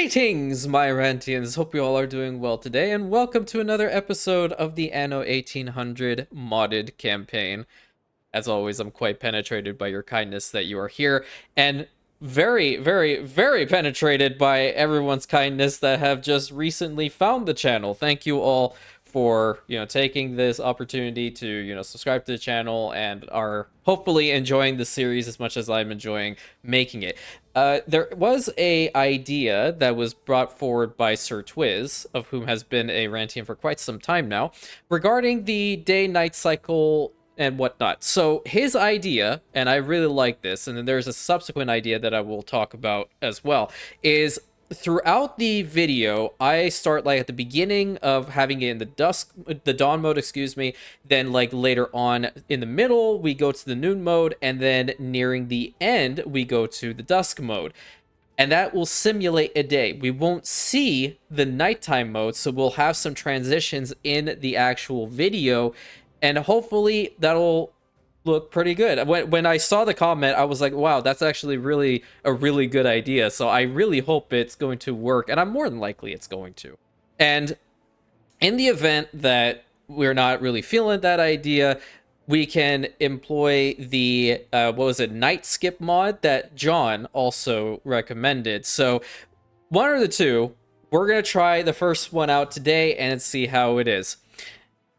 Greetings, my Rantians! Hope you all are doing well today, and welcome to another episode of the Anno 1800 modded campaign. As always, I'm quite penetrated by your kindness that you are here, and very, very, very penetrated by everyone's kindness that have just recently found the channel. Thank you all for, taking this opportunity to, subscribe to the channel and are hopefully enjoying the series as much as I'm enjoying making it. There was a idea that was brought forward by Sir Twiz, of whom has been a Rantian for quite some time now, regarding the day-night cycle and whatnot. So his idea, and I really like this, and then there's a subsequent idea that I will talk about as well, is throughout the video, I start like at the beginning of having it in the dawn mode, excuse me, then like later on in the middle, we go to the noon mode, and then nearing the end, we go to the dusk mode. And that will simulate a day. We won't see the nighttime mode, so we'll have some transitions in the actual video, and hopefully that'll look pretty good. When I saw the comment, I was like, wow, that's actually a really good idea. So I really hope it's going to work, and I'm more than likely it's going to. And in the event that we're not really feeling that idea, we can employ the night skip mod that John also recommended. So one or the two, we're gonna try the first one out today and see how it is.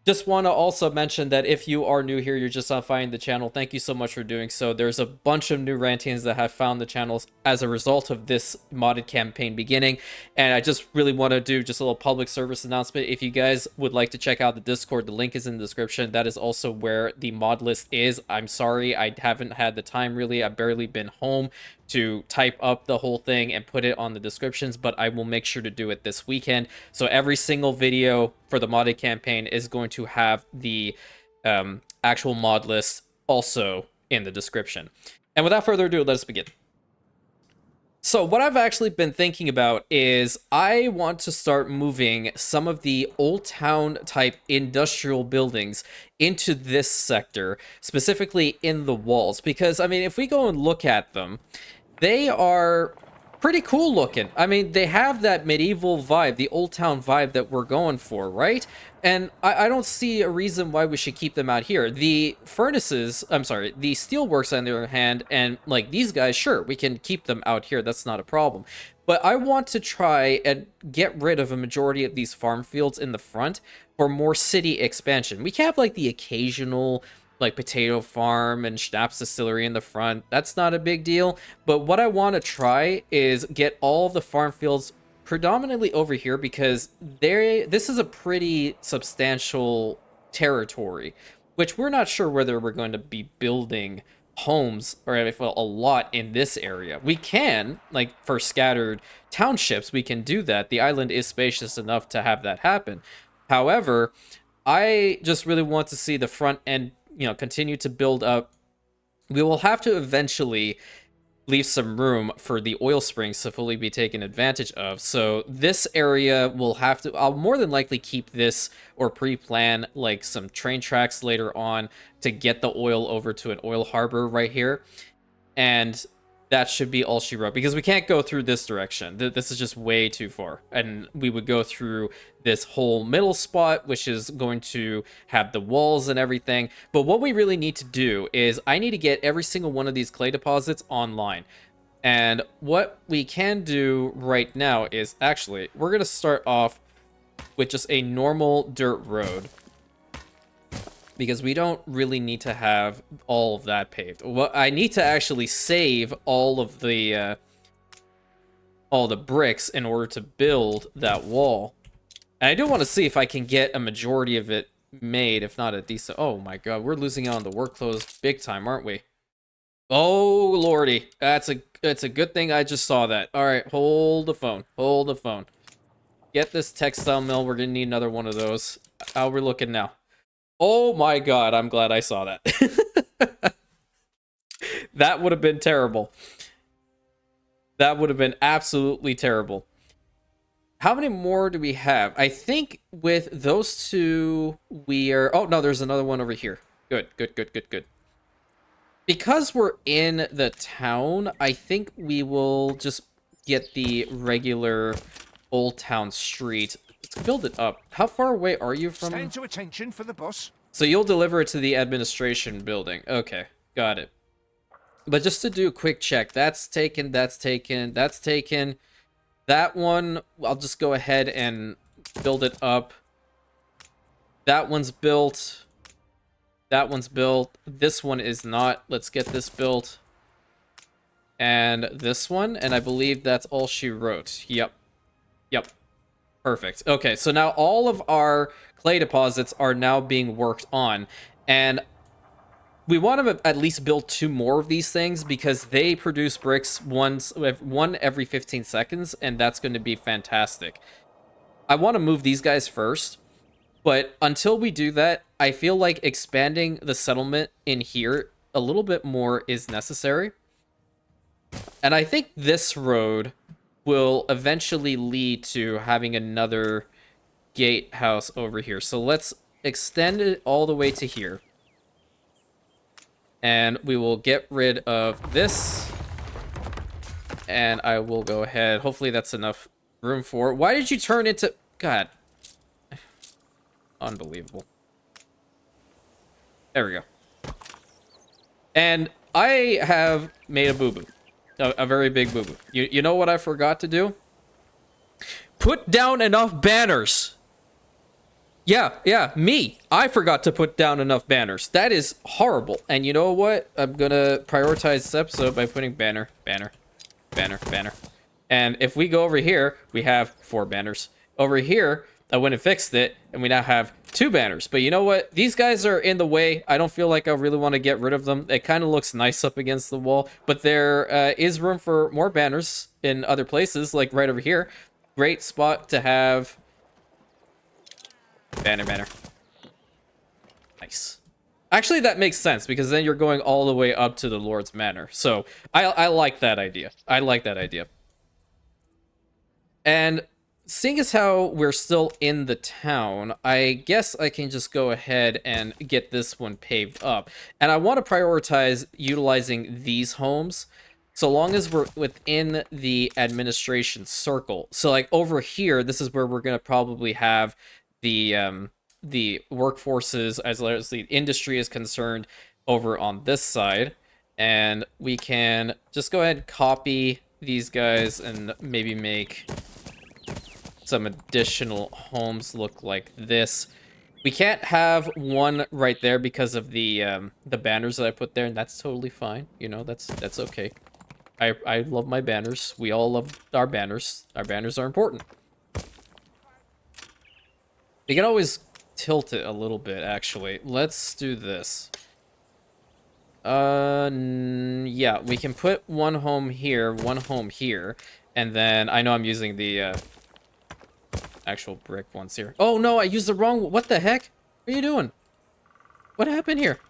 Just want to also mention that if you are new here, you're just not finding the channel, thank you so much for doing so. There's a bunch of new Rantians that have found the channels as a result of this modded campaign beginning, and I just really want to do just a little public service announcement. If you guys would like to check out the Discord, the link is in the description. That is also where the mod list is. I'm sorry, I haven't had the time really. I've barely been home to type up the whole thing and put it on the descriptions, but I will make sure to do it this weekend. So every single video for the modded campaign is going to have the actual mod list also in the description. And without further ado, let us begin. So what I've actually been thinking about is I want to start moving some of the old town type industrial buildings into this sector, specifically in the walls, because I mean, if we go and look at them, they are pretty cool looking. I mean, they have that medieval vibe, the old town vibe that we're going for, right? And I don't see a reason why we should keep them out here. The furnaces, I'm sorry, the steelworks on the other hand, and like these guys, sure, we can keep them out here. That's not a problem. But I want to try and get rid of a majority of these farm fields in the front for more city expansion. We can have like the occasional like potato farm and schnapps distillery in the front. That's not a big deal. But what I want to try is get all of the farm fields predominantly over here, because this is a pretty substantial territory, which we're not sure whether we're going to be building homes or if a lot in this area. We can, like for scattered townships, we can do that. The island is spacious enough to have that happen. However, I just really want to see the front end continue to build up. We will have to eventually leave some room for the oil springs to fully be taken advantage of. So this area will have to, I'll more than likely keep this or pre-plan like some train tracks later on to get the oil over to an oil harbor right here. And that should be all she wrote, because we can't go through this direction. This is just way too far. And we would go through this whole middle spot, which is going to have the walls and everything. But what we really need to do is I need to get every single one of these clay deposits online. And what we can do right now is actually, we're going to start off with just a normal dirt road, because we don't really need to have all of that paved. Well, I need to actually save all the bricks in order to build that wall. And I do want to see if I can get a majority of it made, if not a decent... Oh my god, we're losing out on the work clothes big time, aren't we? Oh lordy, that's a good thing I just saw that. All right, hold the phone. Hold the phone. Get this textile mill. We're gonna need another one of those. How we're looking now? Oh my god, I'm glad I saw that. That would have been terrible. That would have been absolutely terrible. How many more do we have? I think with those two, we are... Oh, no, there's another one over here. Good, good, good, good, good. Because we're in the town, I think we will just get the regular Old Town Street. Let's build it up. How far away are you from... Stand to attention for the boss. So you'll deliver it to the administration building. Okay, got it. But just to do a quick check, that's taken, that's taken, that's taken. That one, I'll just go ahead and build it up. That one's built. That one's built. This one is not. Let's get this built. And this one, and I believe that's all she wrote. Yep. Yep. Perfect. Okay, so now all of our clay deposits are now being worked on. And we want to at least build 2 more of these things because they produce bricks one every 15 seconds, and that's going to be fantastic. I want to move these guys first. But until we do that, I feel like expanding the settlement in here a little bit more is necessary. And I think this road will eventually lead to having another gatehouse over here. So let's extend it all the way to here. And we will get rid of this. And I will go ahead. Hopefully that's enough room for it. Why did you turn into... God. Unbelievable. There we go. And I have made a boo-boo. A very big boo-boo. You know what I forgot to do? Put down enough banners. Yeah, me. I forgot to put down enough banners. That is horrible. And you know what? I'm gonna prioritize this episode by putting banner, banner, banner, banner. And if we go over here, we have 4 banners. Over here, I went and fixed it, and we now have 2 banners. But you know what? These guys are in the way. I don't feel like I really want to get rid of them. It kind of looks nice up against the wall. But there is room for more banners in other places, like right over here. Great spot to have... Banner. Nice. Actually, that makes sense, because then you're going all the way up to the Lord's Manor. So, I like that idea. I like that idea. And... seeing as how we're still in the town, I guess I can just go ahead and get this one paved up. And I want to prioritize utilizing these homes so long as we're within the administration circle. So like over here, this is where we're going to probably have the workforces as well as the industry is concerned over on this side. And we can just go ahead and copy these guys and maybe make... some additional homes look like this. We can't have one right there because of the banners that I put there, and that's totally fine. You know, that's okay. I love my banners. We all love our banners. Our banners are important. You can always tilt it a little bit, actually. Let's do this. Yeah, we can put one home here, and then I know I'm using the actual brick ones here. Oh no, I used the wrong... what the heck? What are you doing? What happened here?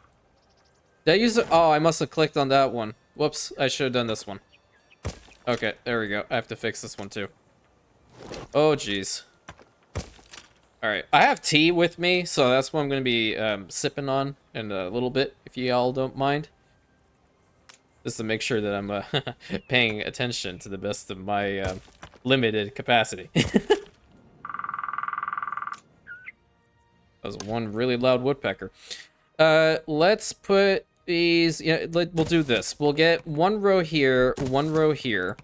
Did I use the... oh, I must have clicked on that one. Whoops, I should have done this one. Okay, there we go. I have to fix this one too. Oh, jeez. Alright, I have tea with me, so that's what I'm going to be sipping on in a little bit, if you all don't mind. Just to make sure that I'm paying attention to the best of my limited capacity. That was one really loud woodpecker. Let's put these... yeah, we'll do this. We'll get 1 row here, 1 row here.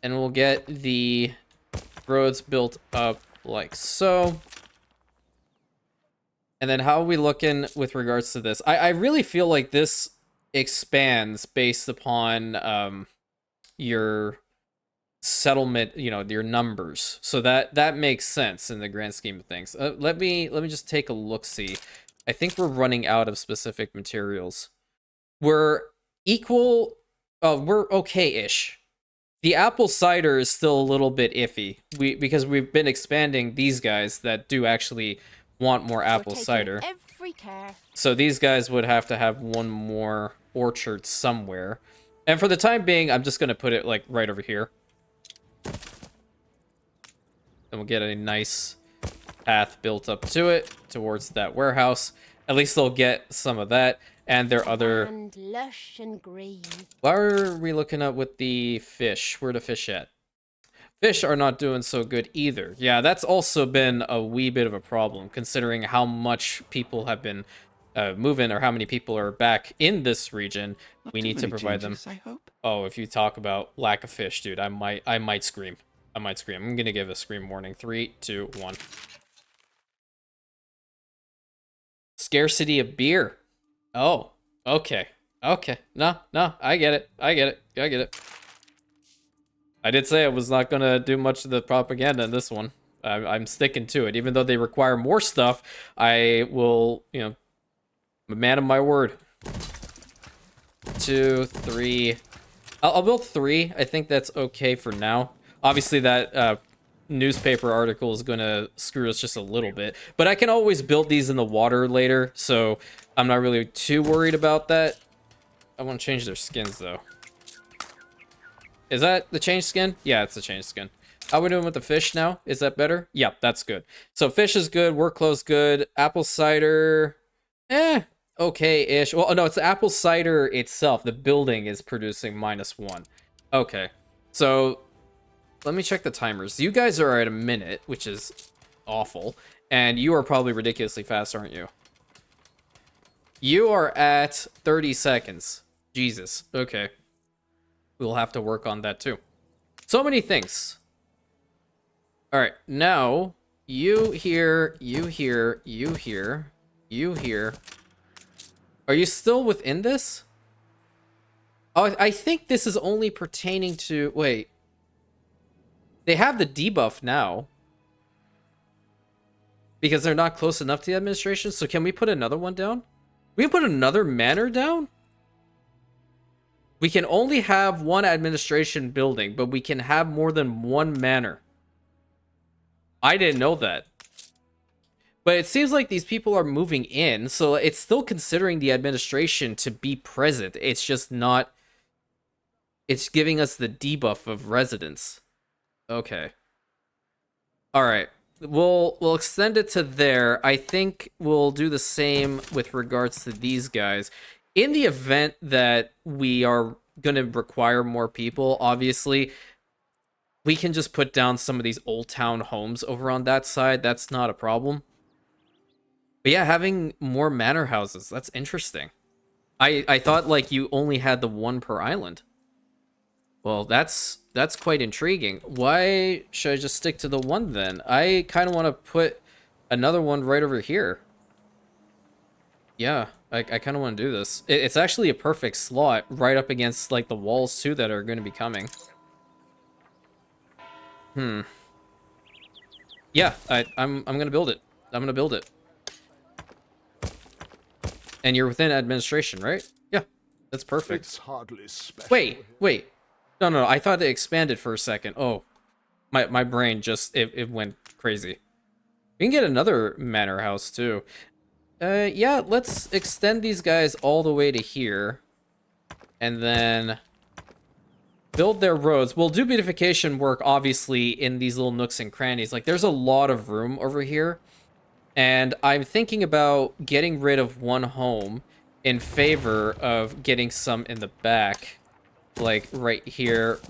And we'll get the roads built up like so. And then how are we looking with regards to this? I really feel like this expands based upon your... settlement, you know, your numbers, so that makes sense in the grand scheme of things. Let me just take a look. See, I think we're running out of specific materials. We're equal. We're okay-ish. The apple cider is still a little bit iffy. Because we've been expanding these guys that do actually want more apple cider. Every care. So these guys would have to have one more orchard somewhere. And for the time being, I'm just gonna put it like right over here. And we'll get a nice path built up to it, towards that warehouse. At least they'll get some of that. and their other... And lush and green. What are we looking at with the fish? Where the fish at? Fish are not doing so good either. Yeah, that's also been a wee bit of a problem, considering how much people have been moving, or how many people are back in this region. We need to provide them. I hope. Oh, if you talk about lack of fish, dude, I might scream. I might scream. I'm gonna give a scream warning. 3, 2, 1. Scarcity of beer. Oh, okay. Okay. No, I get it. I get it. I did say I was not gonna do much of the propaganda in this one. I'm sticking to it. Even though they require more stuff, I will, you know, I'm a man of my word. 2, 3. I'll build 3. I think that's okay for now. Obviously, that newspaper article is gonna screw us just a little bit, but I can always build these in the water later, so I'm not really too worried about that. I want to change their skins though. Is that the change skin? Yeah, it's the change skin. How are we doing with the fish now? Is that better? Yep, that's good. So fish is good, work clothes good, apple cider, okay-ish. Well, no, it's the apple cider itself. The building is producing -1. Okay, so let me check the timers. You guys are at a minute, which is awful, and you are probably ridiculously fast, aren't you? You are at 30 seconds. Jesus. Okay. We'll have to work on that too. So many things. All right, now you here, you here, you here, you here. Are you still within this? Oh, I think this is only pertaining to... Wait. They have the debuff now. Because they're not close enough to the administration. So can we put another one down? We can put another manor down? We can only have one administration building, but we can have more than one manor. I didn't know that. But it seems like these people are moving in, so it's still considering the administration to be present. It's just not... It's giving us the debuff of residence. Okay. Alright. We'll extend it to there. I think we'll do the same with regards to these guys. In the event that we are going to require more people, obviously, we can just put down some of these old town homes over on that side. That's not a problem. But yeah, having more manor houses, that's interesting. I thought, like, you only had the one per island. Well, that's quite intriguing. Why should I just stick to the one then? I kind of want to put another one right over here. Yeah, I kind of want to do this. It's actually a perfect slot right up against, like, the walls too that are going to be coming. Yeah, I'm going to build it. I'm going to build it. And you're within administration, right? Yeah, that's perfect. It's hardly special. Wait. No, I thought it expanded for a second. Oh, my brain just, it went crazy. We can get another manor house too. Yeah, let's extend these guys all the way to here. And then build their roads. We'll do beautification work, obviously, in these little nooks and crannies. Like, there's a lot of room over here. And I'm thinking about getting rid of one home in favor of getting some in the back. Like, right here,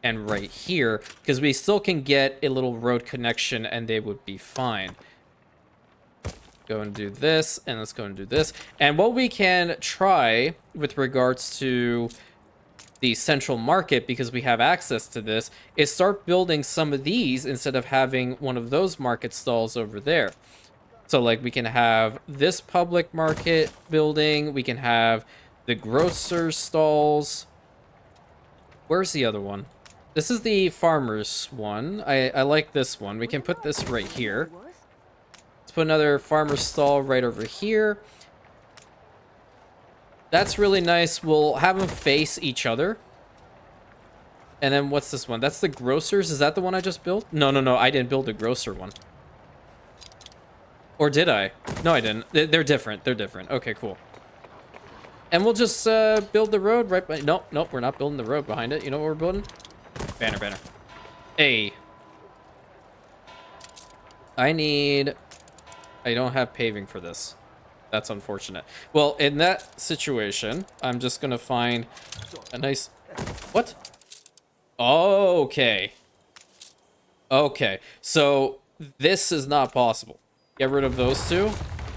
and right here. Because we still can get a little road connection and they would be fine. Go and do this, and let's go and do this. And what we can try with regards to the central market, because we have access to this, is start building some of these instead of having one of those market stalls over there. So, like, we can have this public market building, we can have the grocer's stalls. Where's the other one? This is the farmer's one. I like this one. We can put this right here. Let's put another farmer's stall right over here. That's really nice. We'll have them face each other. And then what's this one? That's the grocer's. Is that the one I just built? No. I didn't build the grocer one. Or did I? No, I didn't. They're different. They're different. Okay, cool. And we'll just build the road right by... Nope, we're not building the road behind it. You know what we're building? Banner. Hey. I don't have paving for this. That's unfortunate. Well, in that situation, I'm just gonna find a nice... What? Okay. Okay. So, this is not possible. Get rid of those two.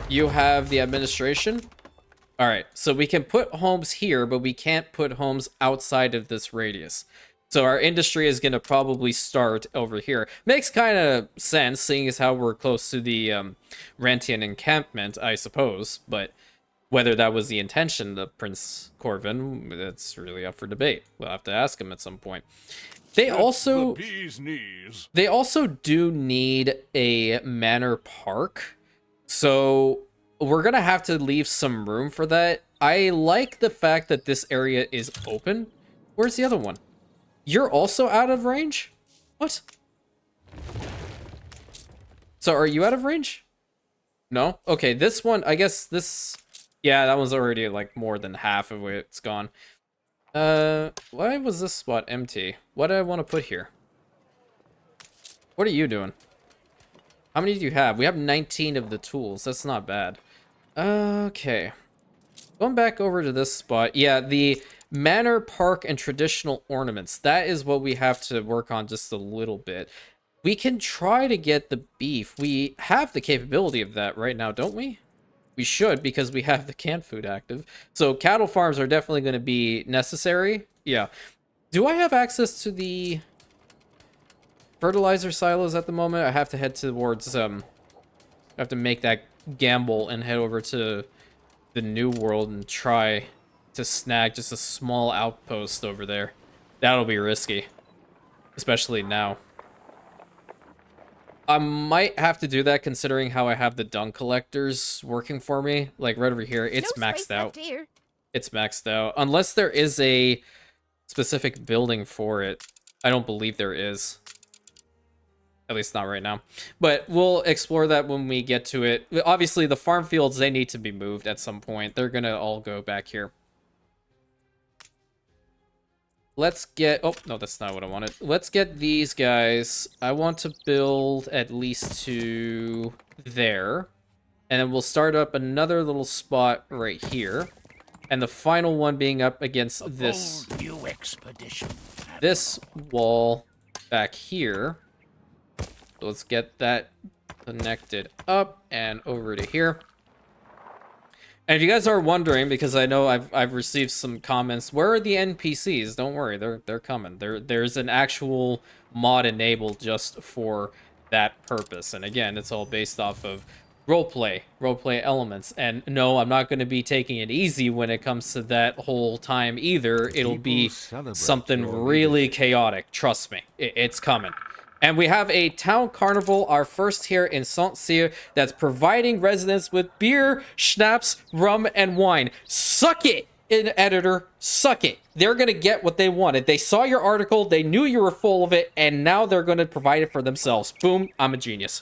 You have the administration. Alright, so we can put homes here, but we can't put homes outside of this radius. So our industry is going to probably start over here. Makes kind of sense, seeing as how we're close to the Rantian encampment, I suppose. But whether that was the intention of Prince Corvin, that's really up for debate. We'll have to ask him at some point. They also do need a manor park. So we're going to have to leave some room for that. I like the fact that this area is open. Where's the other one? You're also out of range? What? So are you out of range? No? Okay, this one, I guess this... Yeah, that one's already like more than half of it. It's gone. Why was this spot empty? What do I want to put here? What are you doing? How many do you have? We have 19 of the tools. That's not bad. Okay. Going back over to this spot. Yeah, the manor, park, and traditional ornaments. That is what we have to work on just a little bit. We can try to get the beef. We have the capability of that right now, don't we? We should, because we have the canned food active. So cattle farms are definitely going to be necessary. Yeah. Do I have access to the fertilizer silos at the moment? I have to head towards, I have to make that gamble and head over to the New World and try to snag just a small outpost over there. That'll be risky, especially now. I might have to do that considering how I have the dung collectors working for me. Like right over here, it's maxed out. It's maxed out. Unless there is a specific building for it. I don't believe there is. At least not right now. But we'll explore that when we get to it. Obviously, the farm fields, they need to be moved at some point. They're going to all go back here. Let's get... Oh, no, that's not what I wanted. Let's get these guys. I want to build at least to there. And then we'll start up another little spot right here. And the final one being up against this wall back here. So let's get that connected up and over to here. And if you guys are wondering, because I know I've received some comments, where are the NPCs? Don't worry, they're coming. There's an actual mod enabled just for that purpose. And again, it's all based off of roleplay elements. And no, I'm not going to be taking it easy when it comes to that whole time either. It'll be something really chaotic. Trust me, it's coming. And we have a town carnival, our first here in Saint-Cyr, that's providing residents with beer, schnapps, rum, and wine. Suck it, editor. Suck it. They're going to get what they wanted. They saw your article, they knew you were full of it, and now they're going to provide it for themselves. Boom, I'm a genius.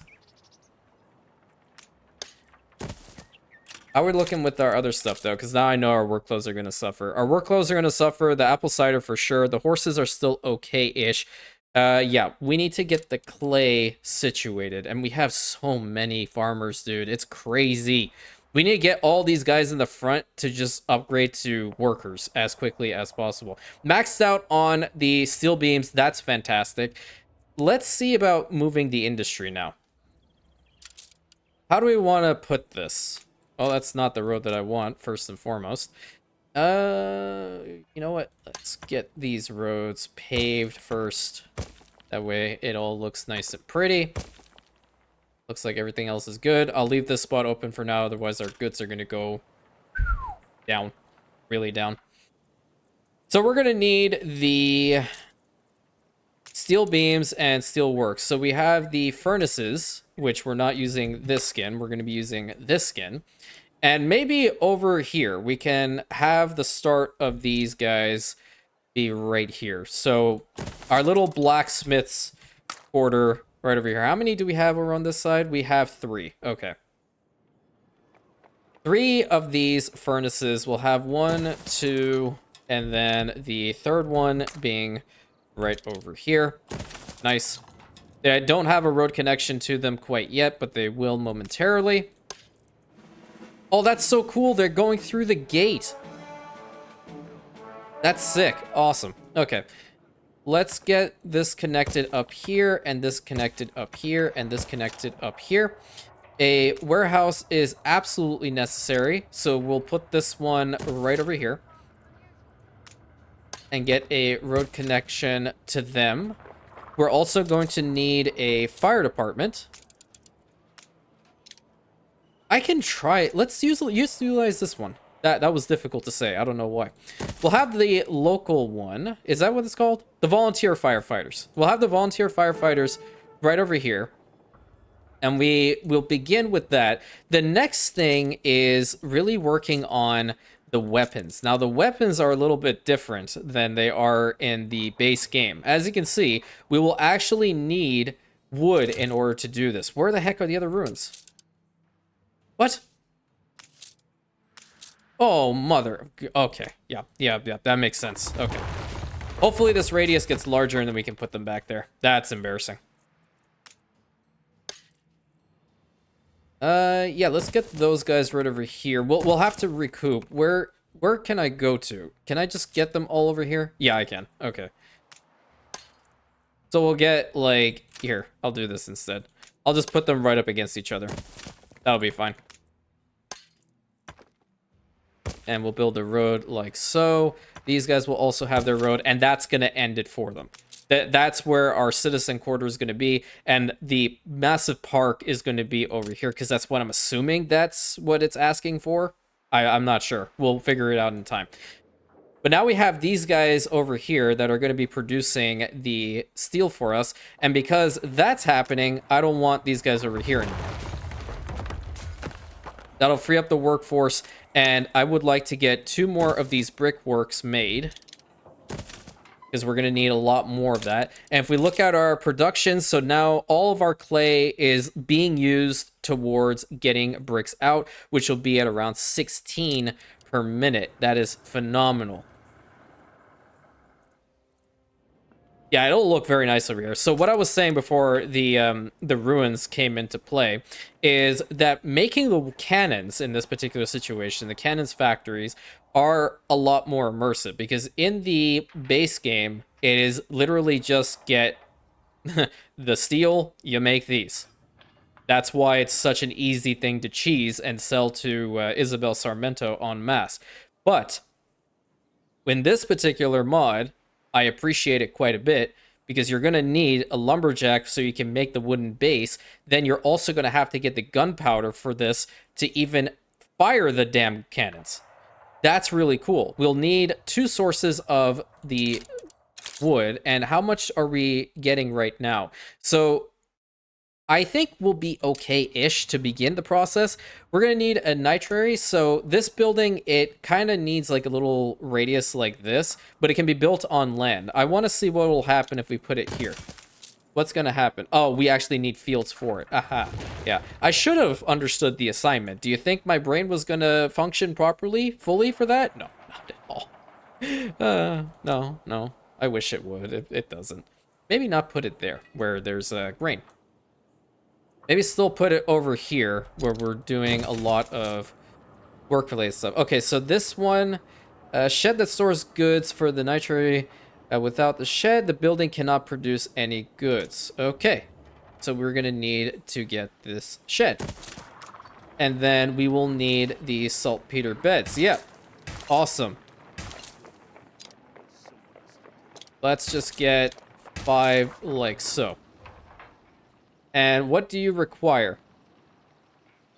How are we looking with our other stuff, though? Because now I know our work clothes are going to suffer. Our work clothes are going to suffer. The apple cider for sure. The horses are still okay-ish. Yeah, we need to get the clay situated, and we have so many farmers, dude. It's crazy. We need to get all these guys in the front to just upgrade to workers as quickly as possible. Maxed out on the steel beams. That's fantastic. Let's see about moving the industry now. How do we want to put this? Oh, that's not the road that I want, first and foremost. You know what? Let's get these roads paved first. That way it all looks nice and pretty. Looks like everything else is good. I'll leave this spot open for now, otherwise our goods are going to go down. Really down. So we're going to need the steel beams and steel works. So we have the furnaces, which we're not using this skin. We're going to be using this skin. And maybe over here, we can have the start of these guys be right here. So our little blacksmith's quarter right over here. How many do we have over on this side? We have 3. Okay. 3 of these furnaces. We'll have 1, 2, and then the third one being right over here. Nice. I don't have a road connection to them quite yet, but they will momentarily. Oh, that's so cool. They're going through the gate. That's sick. Awesome. Okay. Let's get this connected up here, and this connected up here, and this connected up here. A warehouse is absolutely necessary, so we'll put this one right over here and get a road connection to them. We're also going to need a fire department. I can try it. Let's utilize this one. That was difficult to say. I don't know why. We'll have the local one. Is that what it's called? The volunteer firefighters. We'll have the volunteer firefighters right over here. And we will begin with that. The next thing is really working on the weapons. Now, the weapons are a little bit different than they are in the base game. As you can see, we will actually need wood in order to do this. Where the heck are the other ruins? What? Oh, mother. Okay. Yeah, that makes sense. Okay. Hopefully this radius gets larger and then we can put them back there. That's embarrassing. Yeah, let's get those guys right over here. We'll have to recoup. Where can I go to? Can I just get them all over here? Yeah, I can. Okay. So we'll get, like, here. I'll do this instead. I'll just put them right up against each other. That'll be fine. And we'll build a road like so. These guys will also have their road, and that's going to end it for them. That's where our citizen quarter is going to be, and the massive park is going to be over here, because that's what I'm assuming that's what it's asking for. I'm not sure. We'll figure it out in time. But now we have these guys over here that are going to be producing the steel for us, and because that's happening, I don't want these guys over here anymore. That'll free up the workforce, and I would like to get 2 more of these brickworks made, because we're going to need a lot more of that. And if we look at our production, so now all of our clay is being used towards getting bricks out, which will be at around 16 per minute. That is phenomenal. Yeah, it'll look very nice over here. So what I was saying before the ruins came into play is that making the cannons in this particular situation, the cannons factories, are a lot more immersive, because in the base game, it is literally just get the steel, you make these. That's why it's such an easy thing to cheese and sell to Isabel Sarmento en masse. But in this particular mod, I appreciate it quite a bit, because you're going to need a lumberjack so you can make the wooden base. Then you're also going to have to get the gunpowder for this to even fire the damn cannons. That's really cool. We'll need 2 sources of the wood. And how much are we getting right now? So I think we'll be okay-ish to begin the process. We're going to need a nitrary. So this building, it kind of needs like a little radius like this, but it can be built on land. I want to see what will happen if we put it here. What's going to happen? Oh, we actually need fields for it. Aha. Yeah. I should have understood the assignment. Do you think my brain was going to function fully for that? No, not at all. No. I wish it would. It doesn't. Maybe not put it there where there's grain. Maybe still put it over here where we're doing a lot of work-related stuff. Okay, so this one, shed that stores goods for the nitrary. Without the shed, the building cannot produce any goods. Okay, so we're going to need to get this shed. And then we will need the saltpeter beds. Yeah, awesome. Let's just get 5 like so. And what do you require?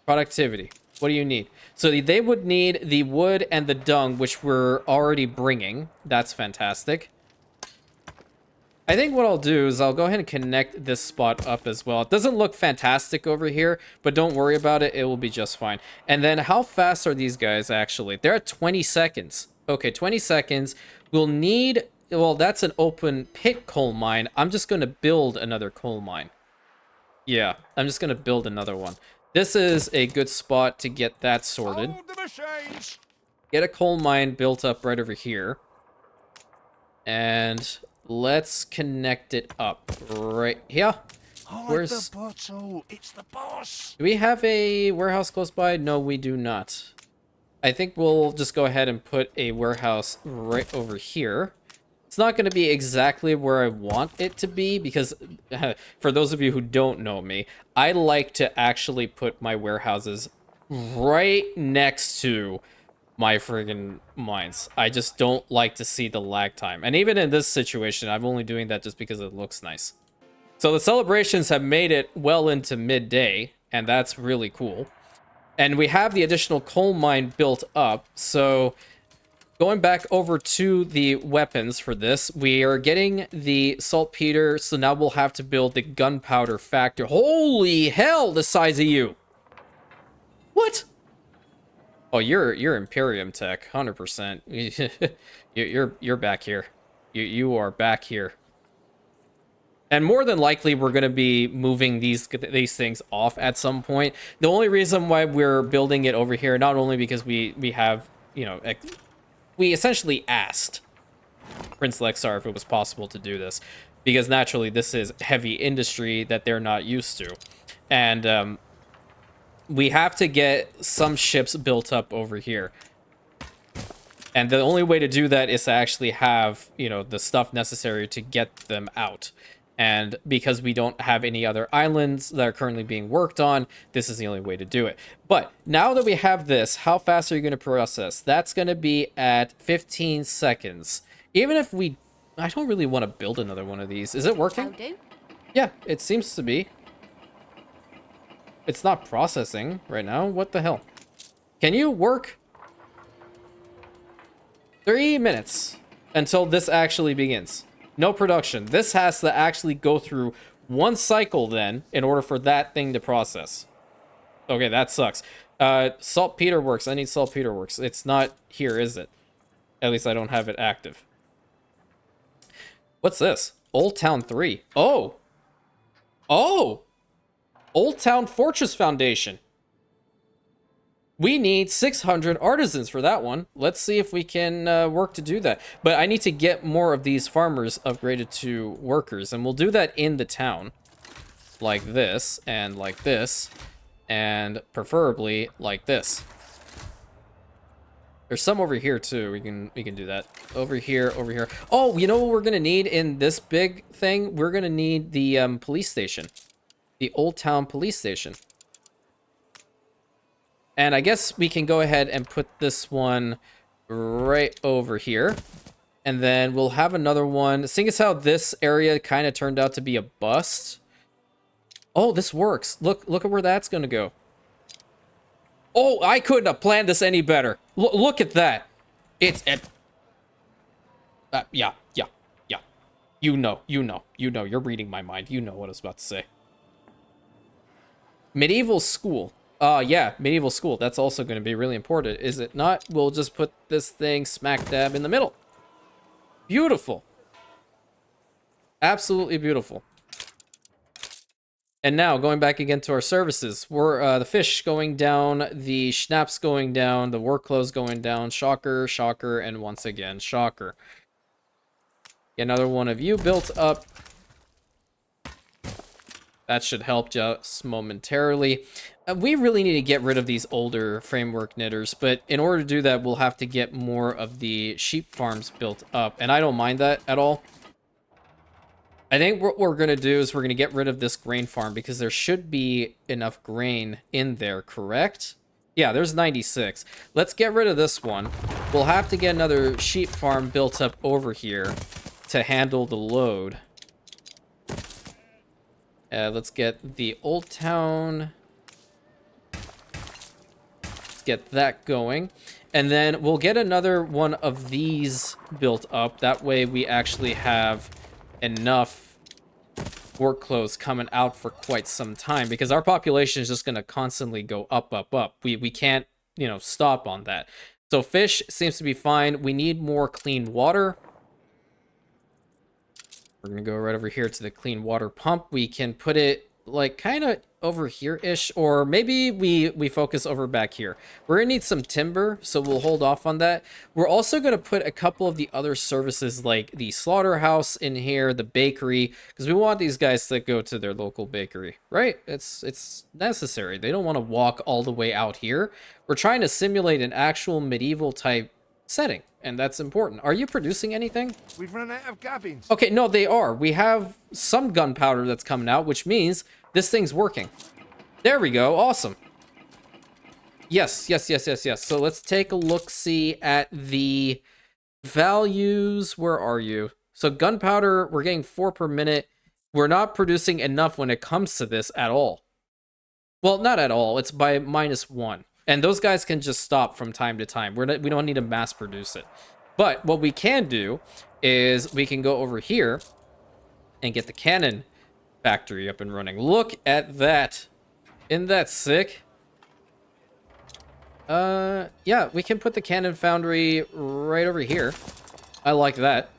Productivity. What do you need? So they would need the wood and the dung, which we're already bringing. That's fantastic. I think what I'll do is I'll go ahead and connect this spot up as well. It doesn't look fantastic over here, but don't worry about it. It will be just fine. And then how fast are these guys actually? They're at 20 seconds. Okay, 20 seconds. We'll need... Well, that's an open pit coal mine. I'm just going to build another coal mine. Yeah, I'm just going to build another one. This is a good spot to get that sorted. Get a coal mine built up right over here. And let's connect it up right here. Hide the bottle. It's the boss. Do we have a warehouse close by? No, we do not. I think we'll just go ahead and put a warehouse right over here. It's not going to be exactly where I want it to be because for those of you who don't know me, I like to actually put my warehouses right next to my friggin' mines. I just don't like to see the lag time. And even in this situation, I'm only doing that just because it looks nice. So the celebrations have made it well into midday, and that's really cool. And we have the additional coal mine built up, so going back over to the weapons for this, we are getting the saltpeter, so now we'll have to build the gunpowder factory. Holy hell, the size of you! What? Oh, you're Imperium tech, 100%. You're back here. You are back here. And more than likely, we're going to be moving these things off at some point. The only reason why we're building it over here, not only because we have, you know, we essentially asked Prince Lexar if it was possible to do this, because naturally this is heavy industry that they're not used to. And we have to get some ships built up over here. And the only way to do that is to actually have, you know, the stuff necessary to get them out. And because we don't have any other islands that are currently being worked on, this is the only way to do it. But now that we have this, how fast are you going to process? That's going to be at 15 seconds. Even if we... I don't really want to build another one of these. Is it working? Yeah, it seems to be. It's not processing right now. What the hell? Can you work? 3 minutes until this actually begins. No production. This has to actually go through one cycle then in order for that thing to process. Okay, that sucks. Saltpeter works. I need saltpeter works. It's not here, is it? At least I don't have it active. What's this? Old Town 3. Oh! Oh! Old Town Fortress Foundation. We need 600 artisans for that one. Let's see if we can work to do that. But I need to get more of these farmers upgraded to workers. And we'll do that in the town. Like this, and like this. And preferably like this. There's some over here too. We can do that. Over here, over here. Oh, you know what we're going to need in this big thing? We're going to need the police station. The Old Town Police Station. And I guess we can go ahead and put this one right over here. And then we'll have another one. Seeing as how this area kind of turned out to be a bust. Oh, this works. Look at where that's going to go. Oh, I couldn't have planned this any better. Look at that. It's... yeah. You know. You're reading my mind. You know what I was about to say. Medieval school. Yeah, medieval school. That's also going to be really important, is it not? We'll just put this thing smack dab in the middle. Beautiful. Absolutely beautiful. And now, going back again to our services. We're, the fish going down, the schnapps going down, the work clothes going down. Shocker, shocker, and once again, shocker. Get another one of you built up. That should help just momentarily. We really need to get rid of these older framework knitters, but in order to do that, we'll have to get more of the sheep farms built up, and I don't mind that at all. I think what we're going to do is we're going to get rid of this grain farm because there should be enough grain in there, correct? Yeah, there's 96. Let's get rid of this one. We'll have to get another sheep farm built up over here to handle the load. Let's get the Old Town. Let's get that going. And then we'll get another one of these built up. That way we actually have enough work clothes coming out for quite some time. Because our population is just going to constantly go up, up, up. We can't, you know, stop on that. So fish seems to be fine. We need more clean water. We're going to go right over here to the clean water pump. We can put it like kind of over here-ish, or maybe we focus over back here. We're gonna need some timber, so we'll hold off on that. We're also gonna put a couple of the other services like the slaughterhouse in here, the bakery, because we want these guys to go to their local bakery, right? It's necessary. They don't want to walk all the way out here. We're trying to simulate an actual medieval type setting, and that's important. Are you producing anything? We've run out of cabins. Okay, no, they are. We have some gunpowder that's coming out, which means this thing's working. There we go. Awesome. Yes. So let's take a look-see at the values. Where are you? So gunpowder, we're getting 4 per minute. We're not producing enough when it comes to this at all. Well, not at all. It's by -1. And those guys can just stop from time to time. We don't need to mass produce it. But what we can do is we can go over here and get the cannon factory up and running. Look at that. Isn't that sick? Yeah, we can put the cannon foundry right over here. I like that.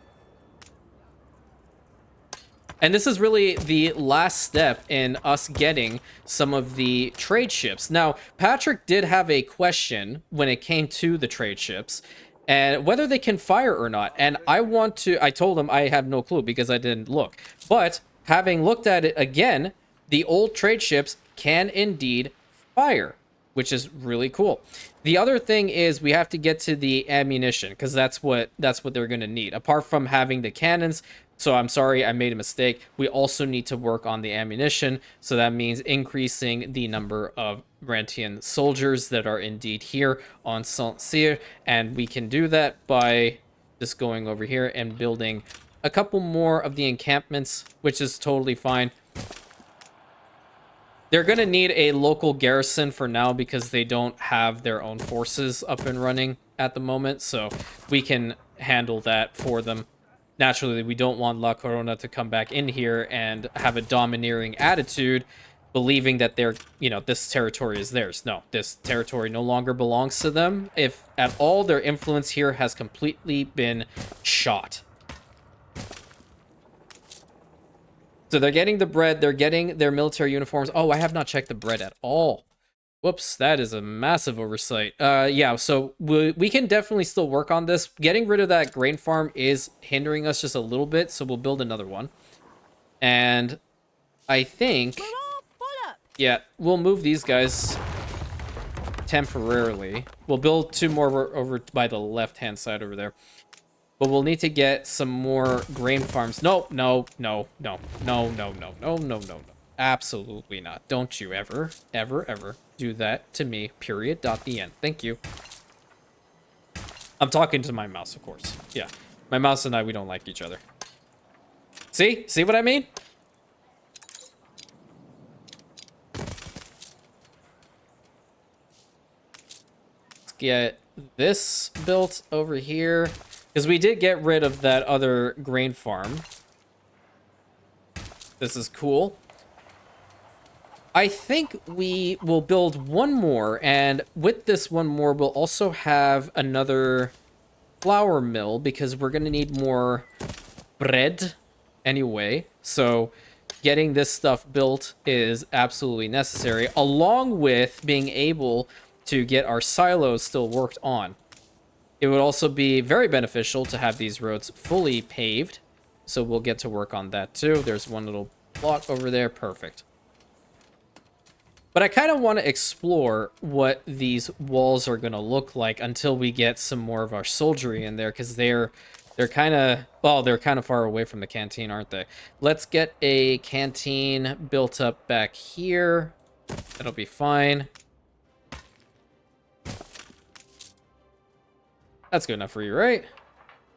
And this is really the last step in us getting some of the trade ships. Now, Patrick did have a question when it came to the trade ships and whether they can fire or not. And I told him I have no clue because I didn't look. But having looked at it again, the old trade ships can indeed fire, which is really cool. The other thing is we have to get to the ammunition because that's what they're going to need. Apart from having the cannons, so I'm sorry, I made a mistake. We also need to work on the ammunition. So that means increasing the number of Rantian soldiers that are indeed here on Saint-Cyr. And we can do that by just going over here and building a couple more of the encampments, which is totally fine. They're going to need a local garrison for now because they don't have their own forces up and running at the moment. So we can handle that for them. Naturally, we don't want La Corona to come back in here and have a domineering attitude, believing that this territory is theirs. No, this territory no longer belongs to them. If at all, their influence here has completely been shot. So they're getting the bread, they're getting their military uniforms. Oh, I have not checked the bread at all. Whoops, that is a massive oversight. Yeah, so we can definitely still work on this. Getting rid of that grain farm is hindering us just a little bit, so we'll build another one. And I think, yeah, we'll move these guys temporarily. We'll build 2 more over by the left-hand side over there. But we'll need to get some more grain farms. No. Absolutely not. Don't you ever do that to me. Period. The end. Thank you. I'm talking to my mouse, of course. Yeah. My mouse and I, we don't like each other. See? See what I mean? Let's get this built over here. Because we did get rid of that other grain farm. This is cool. I think we will build one more, and with this one more, we'll also have another flour mill, because we're going to need more bread anyway. So getting this stuff built is absolutely necessary, along with being able to get our silos still worked on. It would also be very beneficial to have these roads fully paved, so we'll get to work on that too. There's one little block over there. Perfect. But I kind of want to explore what these walls are going to look like until we get some more of our soldiery in there, because they're kind of, well, they're kind of far away from the canteen, aren't they? Let's get a canteen built up back here. That'll be fine. That's good enough for you, right?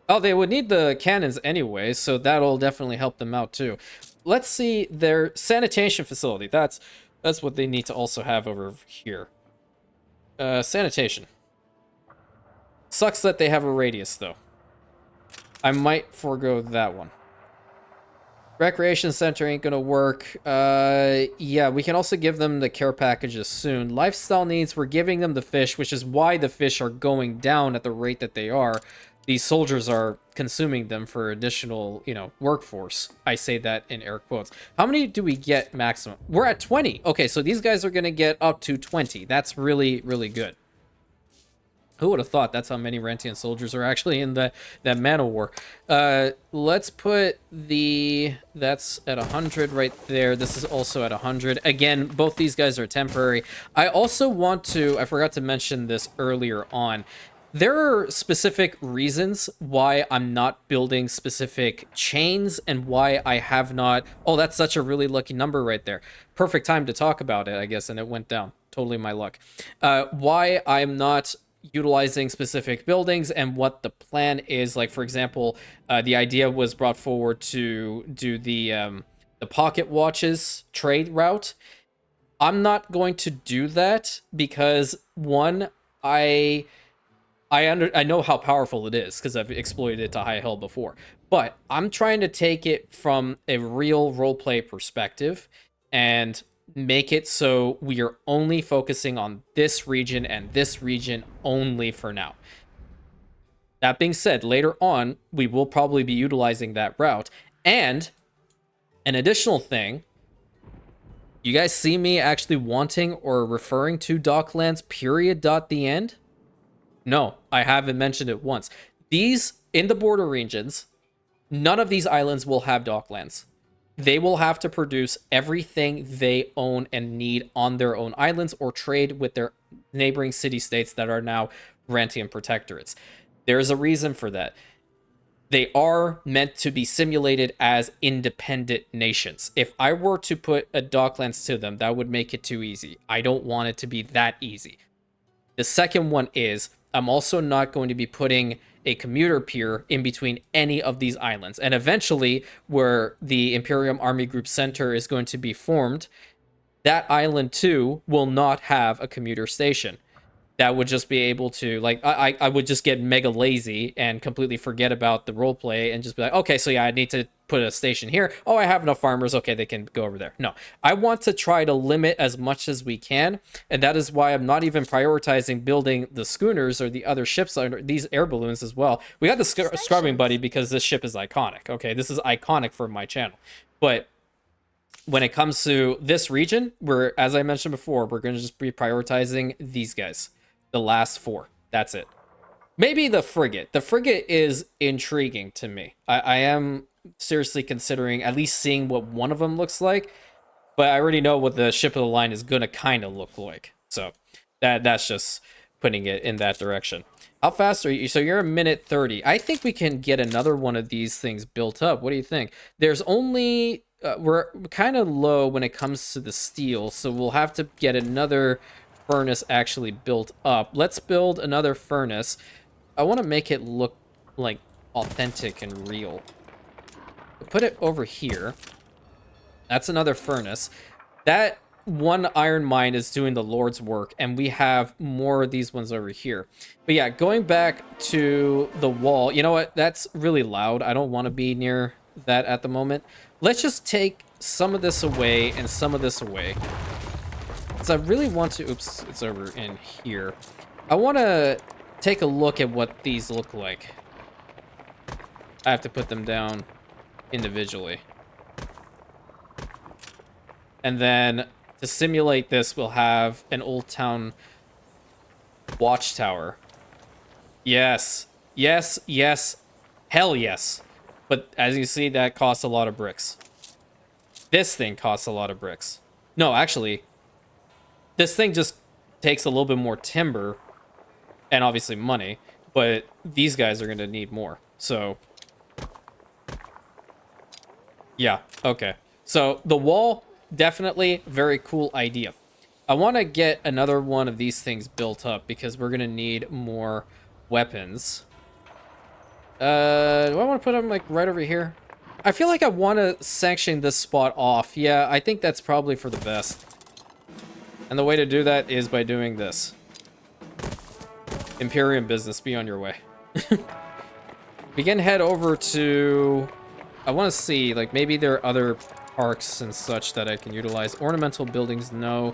Oh, they would need the cannons anyway, so that'll definitely help them out too. Let's see their sanitation facility. That's what they need to also have over here. Sanitation. Sucks that they have a radius, though. I might forego that one. Recreation center ain't gonna work. Yeah, we can also give them the care packages soon. Lifestyle needs, we're giving them the fish, which is why the fish are going down at the rate that they are. these soldiers are consuming them for additional, workforce. I say that in air quotes. How many do we get maximum? We're at 20. Okay, so these guys are going to get up to 20. That's really, really good. Who would have thought that's how many Rantian soldiers are actually in that mana war? Let's put that's at 100 right there. This is also at 100. Again, both these guys are temporary. I also want to, I forgot to mention this earlier on. There are specific reasons why I'm not building specific chains and why I have not. Oh, that's such a really lucky number right there. Perfect time to talk about it, I guess, and it went down. Totally my luck. Why I'm not utilizing specific buildings and what the plan is. Like, for example, the idea was brought forward to do the pocket watches trade route. I'm not going to do that because, one, I know how powerful it is because I've exploited it to high hell before, but I'm trying to take it from a real roleplay perspective and make it so we are only focusing on this region and this region only for now. That being said, later on, we will probably be utilizing that route. And an additional thing, you guys see me actually wanting or referring to Docklands period dot the end? No, I haven't mentioned it once. These, in the border regions, none of these islands will have docklands. They will have to produce everything they own and need on their own islands or trade with their neighboring city-states that are now Rantian protectorates. There's a reason for that. They are meant to be simulated as independent nations. If I were to put a docklands to them, that would make it too easy. I don't want it to be that easy. The second one is, I'm also not going to be putting a commuter pier in between any of these islands. And eventually, where the Imperium Army Group Center is going to be formed, that island too will not have a commuter station. That would just be able to, like, I would just get mega lazy and completely forget about the roleplay and just be like, okay, so yeah, I need to put a station here. Oh, I have enough farmers. Okay, they can go over there. No, I want to try to limit as much as we can. And that is why I'm not even prioritizing building the schooners or the other ships, or these air balloons as well. We got the scrubbing buddy because this ship is iconic. Okay, this is iconic for my channel. But when it comes to this region, as I mentioned before, we're going to just be prioritizing these guys. The last four. That's it. Maybe the frigate. The frigate is intriguing to me. I am seriously considering at least seeing what one of them looks like, but I already know what the ship of the line is going to kind of look like. So that's just putting it in that direction. How fast are you? So you're a minute 30. I think we can get another one of these things built up. What do you think? There's only... we're kind of low when it comes to the steel, so we'll have to get another furnace actually built up. Let's build another furnace. I want to make it look like authentic and real. Put it over here. That's another furnace. That one iron mine is doing the Lord's work, and we have more of these ones over here. But yeah, going back to the wall, you know what? That's really loud. I don't want to be near that at the moment. Let's just take some of this away and some of this away. So I really want to... Oops, it's over in here. I want to take a look at what these look like. I have to put them down individually. And then to simulate this, we'll have an old town watchtower. Yes. Yes, yes. Hell yes. But as you see, that costs a lot of bricks. This thing costs a lot of bricks. No, actually... this thing just takes a little bit more timber and obviously money, but these guys are going to need more. So, yeah, okay. So the wall, definitely very cool idea. I want to get another one of these things built up because we're going to need more weapons. Do I want to put them like right over here? I feel like I want to section this spot off. Yeah, I think that's probably for the best. And the way to do that is by doing this. Imperium business, be on your way. We can head over to... I want to see, like, maybe there are other parks and such that I can utilize. Ornamental buildings, no.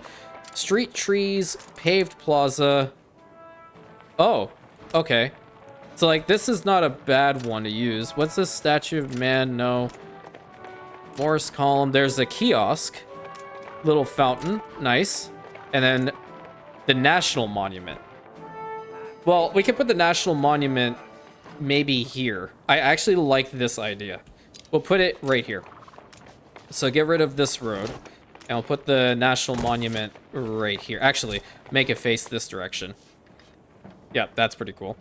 Street trees, paved plaza. Oh, okay. So, like, this is not a bad one to use. What's this? Statue of Man? No. Morris column. There's a kiosk. Little fountain. Nice. And then the National Monument. Well, we can put the National Monument maybe here. I actually like this idea. We'll put it right here. So get rid of this road. And we'll put the National Monument right here. Actually, make it face this direction. Yeah, that's pretty cool.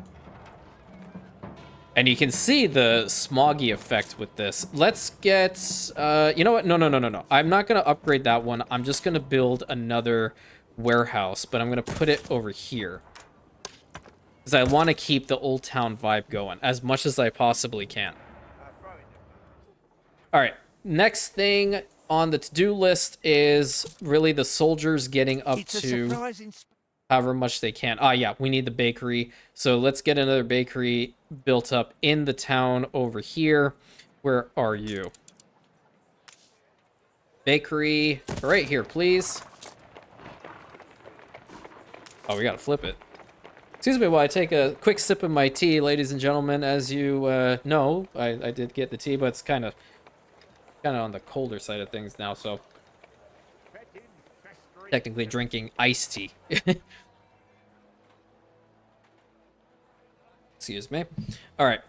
And you can see the smoggy effect with this. Let's get... you know what? No. I'm not going to upgrade that one. I'm just going to build another warehouse. But I'm going to put it over here. Because I want to keep the Old Town vibe going as much as I possibly can. Alright. Next thing on the to-do list is really the soldiers getting up to however much they can. Ah, yeah, we need the bakery. So let's get another bakery built up in the town over here. Where are you? Bakery right here, please. Oh, we gotta flip it. Excuse me while I take a quick sip of my tea, ladies and gentlemen. As you know, I did get the tea, but it's kind of on the colder side of things now, so technically drinking iced tea. Excuse me. All right.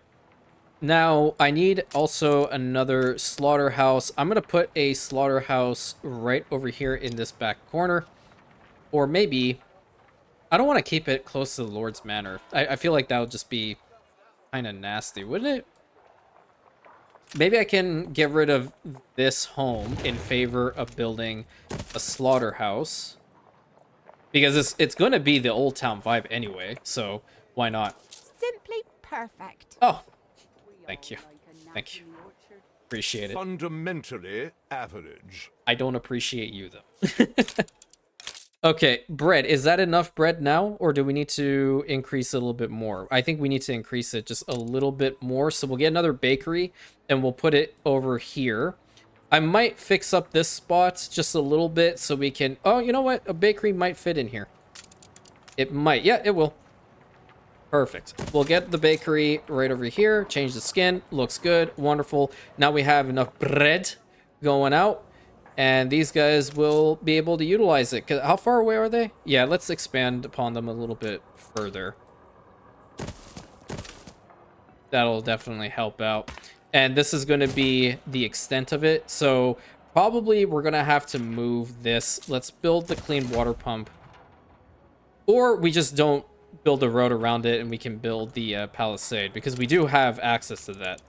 Now, I need also another slaughterhouse. I'm going to put a slaughterhouse right over here in this back corner. Or maybe... I don't want to keep it close to the Lord's Manor. I feel like that would just be kind of nasty, wouldn't it? Maybe I can get rid of this home in favor of building a slaughterhouse. Because it's going to be the Old Town vibe anyway, so why not? Simply perfect. Oh, thank you. Thank you. Appreciate it. Fundamentally average. I don't appreciate you, though. Okay, bread. Is that enough bread now, or do we need to increase it a little bit more? I think we need to increase it just a little bit more. So we'll get another bakery, and we'll put it over here. I might fix up this spot just a little bit so we can... Oh, you know what? A bakery might fit in here. It might. Yeah, it will. Perfect. We'll get the bakery right over here. Change the skin. Looks good. Wonderful. Now we have enough bread going out. And these guys will be able to utilize it. How far away are they? Yeah, let's expand upon them a little bit further. That'll definitely help out. And this is going to be the extent of it. So probably we're going to have to move this. Let's build the clean water pump. Or we just don't build a road around it and we can build the palisade. Because we do have access to that.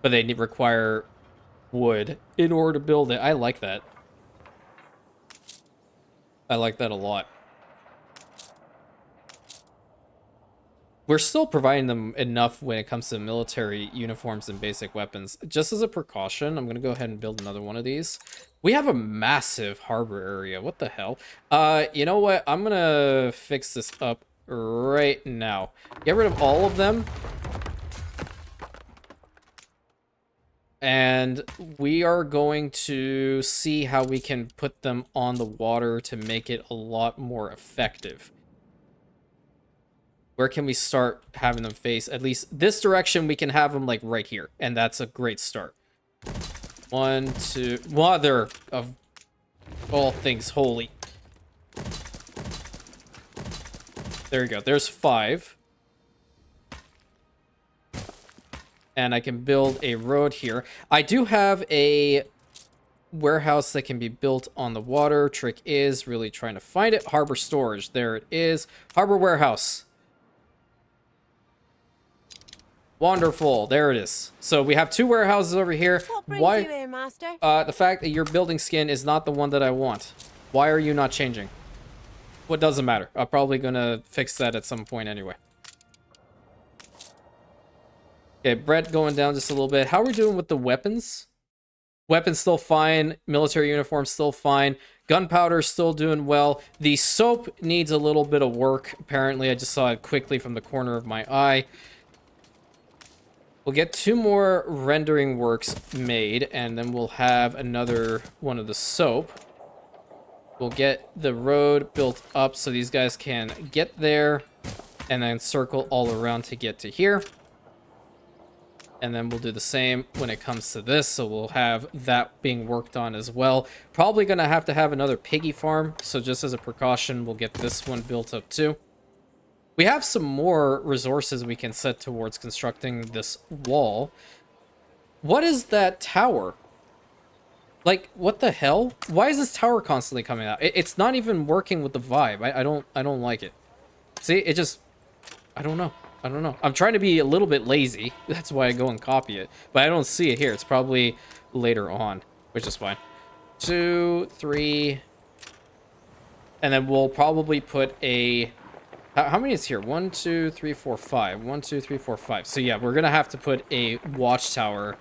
But they require... wood in order to build it. I like that. I like that a lot. We're still providing them enough when it comes to military uniforms and basic weapons. Just as a precaution, I'm going to go ahead and build another one of these. We have a massive harbor area. What the hell? You know what? I'm going to fix this up right now. Get rid of all of them. And we are going to see how we can put them on the water to make it a lot more effective. Where can we start having them face? At least this direction, we can have them like right here. And that's a great start. 1, 2... Mother of all things holy. There you go. There's 5. And I can build a road here. I do have a warehouse that can be built on the water. Trick is really trying to find it. Harbor storage. There it is. Harbor warehouse. Wonderful. There it is. So we have 2 warehouses over here. What brings you here, Master? The fact that your building skin is not the one that I want. Why are you not changing? What doesn't matter. I'm probably going to fix that at some point anyway. Okay, bread going down just a little bit. How are we doing with the weapons? Weapons still fine. Military uniform still fine. Gunpowder still doing well. The soap needs a little bit of work. Apparently, I just saw it quickly from the corner of my eye. We'll get 2 more rendering works made, and then we'll have another one of the soap. We'll get the road built up so these guys can get there. and then circle all around to get to here. And then we'll do the same when it comes to this, so we'll have that being worked on as well. Probably going to have another piggy farm, so just as a precaution, we'll get this one built up too. We have some more resources we can set towards constructing this wall. What is that tower? Like, what the hell? Why is this tower constantly coming out? It's not even working with the vibe. I don't like it. See, it just... I don't know. I'm trying to be a little bit lazy. That's why I go and copy it. But I don't see it here. It's probably later on, which is fine. 2, 3... And then we'll probably put a... How many is here? 1, 2, 3, 4, 5. 1, 2, 3, 4, 5. So yeah, we're gonna have to put a watchtower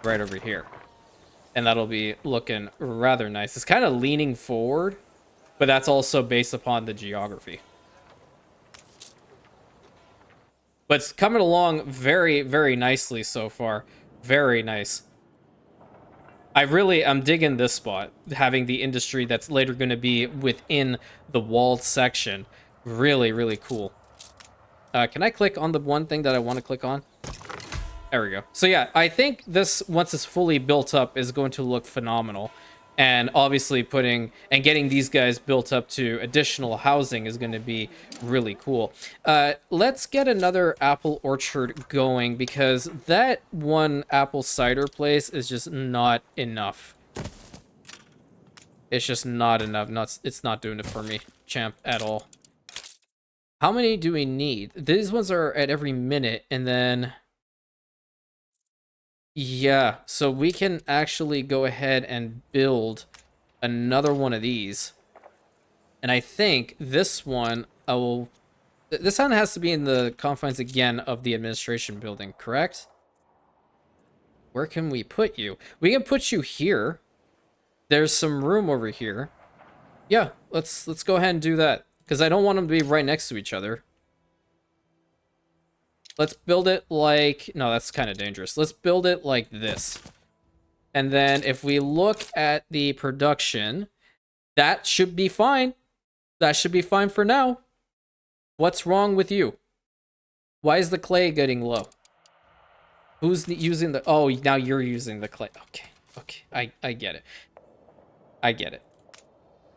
right over here. And that'll be looking rather nice. It's kind of leaning forward, but that's also based upon the geography. But it's coming along very, very nicely so far. Very nice. I'm digging this spot, having the industry that's later going to be within the walled section. Really, really cool. Can I click on the one thing that I want to click on? There we go. So yeah, I think this, once it's fully built up, is going to look phenomenal. And obviously getting these guys built up to additional housing is going to be really cool. Let's get another apple orchard going, because that one apple cider place is just not enough. It's just not enough. It's not doing it for me, champ, at all. How many do we need? These ones are at every minute, and then... Yeah, so we can actually go ahead and build another one of these. And I think this one, this one has to be in the confines again of the administration building, correct? Where can we put you? We can put you here. There's some room over here. Yeah, let's go ahead and do that, because I don't want them to be right next to each other. Let's build it like... No, that's kind of dangerous. Let's build it like this. And then if we look at the production, that should be fine. That should be fine for now. What's wrong with you? Why is the clay getting low? Who's using the... Oh, now you're using the clay. Okay. I get it. I get it.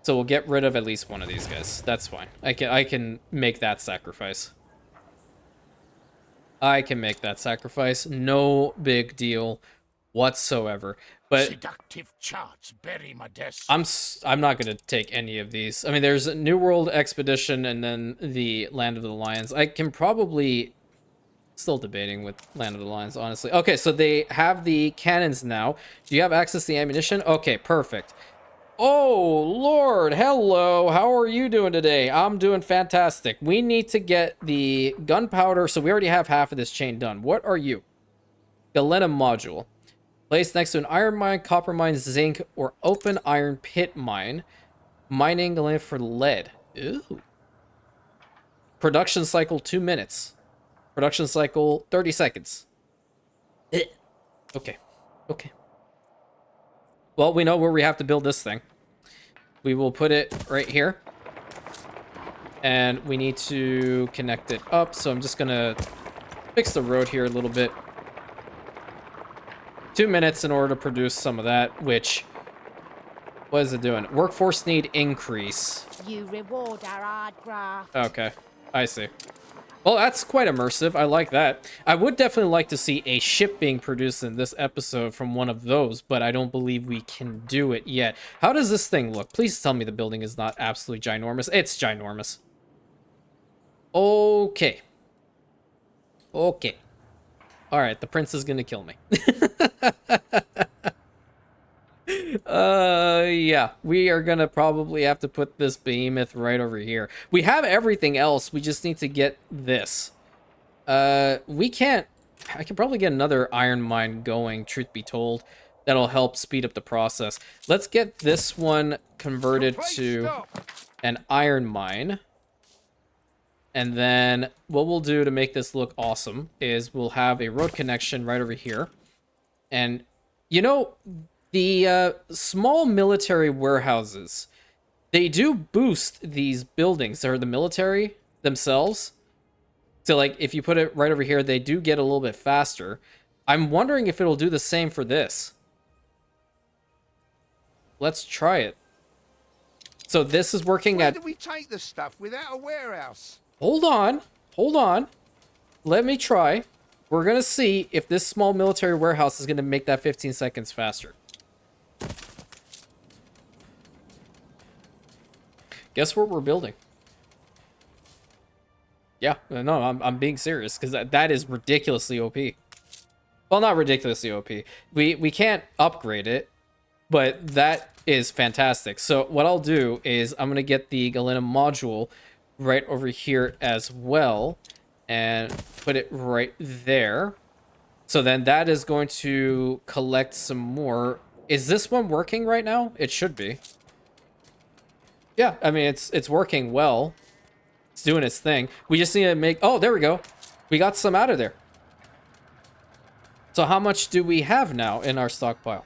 So we'll get rid of at least one of these guys. That's fine. I can make that sacrifice. I can make that sacrifice. No big deal whatsoever. But Seductive charts bury my desk. I'm not going to take any of these. I mean, there's a New World Expedition and then the Land of the Lions. I can probably... Still debating with Land of the Lions, honestly. Okay, so they have the cannons now. Do you have access to the ammunition? Okay, perfect. Oh, Lord, hello. How are you doing today? I'm doing fantastic. We need to get the gunpowder, so we already have half of this chain done. What are you? Galena module. Placed next to an iron mine, copper mine, zinc, or open iron pit mine. Mining galena for lead. Ooh. Production cycle 2 minutes. Production cycle 30 seconds. Okay. Okay. Well, we know where we have to build this thing. We will put it right here. And we need to connect it up. So I'm just going to fix the road here a little bit. 2 minutes in order to produce some of that, which... What is it doing? Workforce need increase. You reward our hard graft. Okay, I see. Well, that's quite immersive. I like that. I would definitely like to see a ship being produced in this episode from one of those, but I don't believe we can do it yet. How does this thing look? Please tell me the building is not absolutely ginormous. It's ginormous. Okay. Okay. Alright, the prince is gonna kill me. Yeah, we are gonna probably have to put this behemoth right over here. We have everything else, we just need to get this. We can't... I can probably get another iron mine going, truth be told. That'll help speed up the process. Let's get this one converted to an iron mine. And then what we'll do to make this look awesome is we'll have a road connection right over here. And, you know... The small military warehouses, they do boost these buildings, or the military themselves. So like if you put it right over here, they do get a little bit faster. I'm wondering if it'll do the same for this. Let's try it. So this is working Where at... do we take the stuff without a warehouse? Hold on. Hold on. Let me try. We're going to see if this small military warehouse is going to make that 15 seconds faster. Guess what we're building? Yeah, no, I'm being serious because that is ridiculously OP. Well, not ridiculously OP. We can't upgrade it, but that is fantastic. So what I'll do is I'm going to get the galena module right over here as well and put it right there. So then that is going to collect some more. Is this one working right now? It should be. Yeah, I mean, it's working well. It's doing its thing. We just need to make... Oh, there we go. We got some out of there. So how much do we have now in our stockpile?